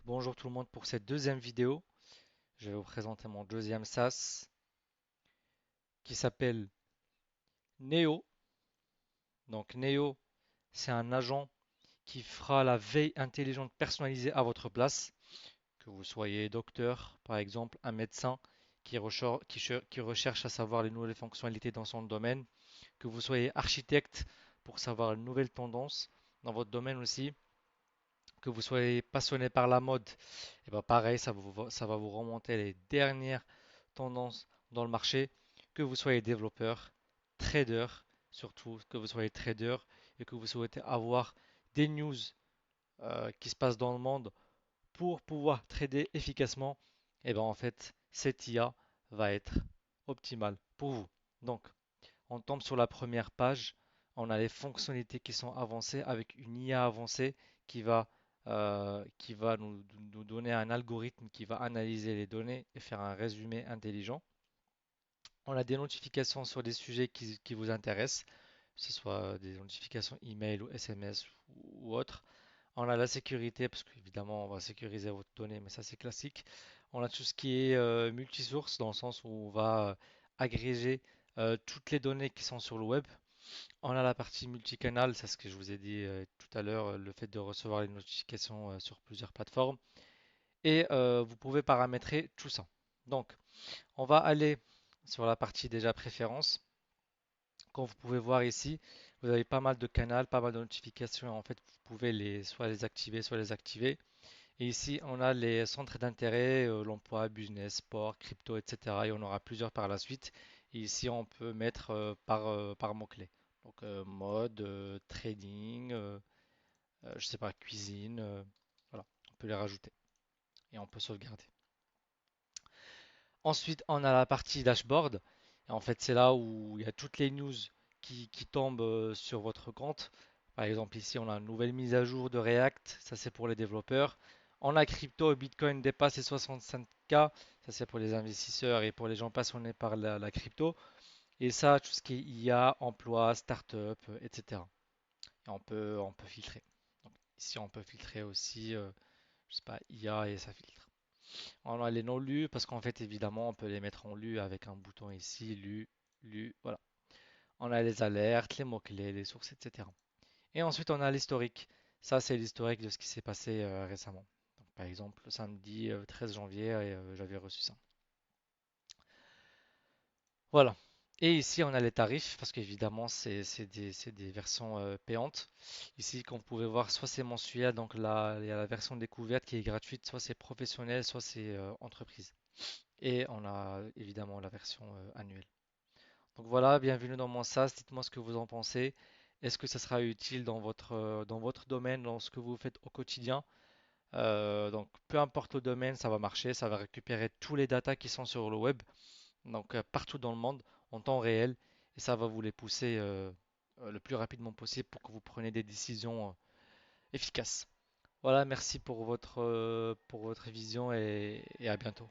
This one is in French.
Bonjour tout le monde pour cette deuxième vidéo. Je vais vous présenter mon deuxième SaaS qui s'appelle Neo. Donc Neo, c'est un agent qui fera la veille intelligente personnalisée à votre place. Que vous soyez docteur, par exemple, un médecin qui recherche à savoir les nouvelles fonctionnalités dans son domaine, que vous soyez architecte pour savoir les nouvelles tendances dans votre domaine aussi, que vous soyez passionné par la mode, et ben pareil, ça va vous remonter les dernières tendances dans le marché, que vous soyez développeur, trader, surtout que vous soyez trader et que vous souhaitez avoir des news qui se passent dans le monde pour pouvoir trader efficacement, et ben en fait, cette IA va être optimale pour vous. Donc, on tombe sur la première page, on a les fonctionnalités qui sont avancées avec une IA avancée qui va nous donner un algorithme qui va analyser les données et faire un résumé intelligent. On a des notifications sur des sujets qui vous intéressent, que ce soit des notifications email ou SMS ou autres. On a la sécurité, parce qu'évidemment, on va sécuriser votre donnée, mais ça c'est classique. On a tout ce qui est multisource, dans le sens où on va agréger toutes les données qui sont sur le web. On a la partie multicanal, c'est ce que je vous ai dit tout à l'heure, le fait de recevoir les notifications sur plusieurs plateformes. Et vous pouvez paramétrer tout ça. Donc, on va aller sur la partie déjà préférences. Comme vous pouvez voir ici, vous avez pas mal de canaux, pas mal de notifications. En fait, vous pouvez soit les activer, soit les activer. Et ici, on a les centres d'intérêt, l'emploi, business, sport, crypto, etc. Et on aura plusieurs par la suite. Et ici, on peut mettre par mots-clés. Donc, mode, trading, je sais pas, cuisine. Voilà, on peut les rajouter. Et on peut sauvegarder. Ensuite, on a la partie dashboard. Et en fait, c'est là où il y a toutes les news qui tombent sur votre compte. Par exemple, ici, on a une nouvelle mise à jour de React. Ça, c'est pour les développeurs. On a crypto, Bitcoin dépasse les 65K. Ça, c'est pour les investisseurs et pour les gens passionnés par la crypto. Et ça, tout ce qui est IA, emploi, start-up, etc. Et on peut filtrer. Donc, ici, on peut filtrer aussi, je sais pas, IA et ça filtre. On a les non lus parce qu'en fait, évidemment, on peut les mettre en lu avec un bouton ici, lu, lu, voilà. On a les alertes, les mots-clés, les sources, etc. Et ensuite, on a l'historique. Ça, c'est l'historique de ce qui s'est passé récemment. Donc, par exemple, le samedi 13 janvier, j'avais reçu ça. Voilà. Et ici, on a les tarifs, parce qu'évidemment, c'est des versions payantes. Ici, comme vous pouvez voir, soit c'est mensuel, donc là, il y a la version découverte qui est gratuite, soit c'est professionnel, soit c'est entreprise. Et on a évidemment la version annuelle. Donc voilà, bienvenue dans mon SaaS. Dites-moi ce que vous en pensez. Est-ce que ça sera utile dans votre domaine, dans ce que vous faites au quotidien? Donc peu importe le domaine, ça va marcher. Ça va récupérer tous les datas qui sont sur le web, donc partout dans le monde, en temps réel. Et ça va vous les pousser le plus rapidement possible pour que vous preniez des décisions efficaces. Voilà, merci pour votre vision et à bientôt.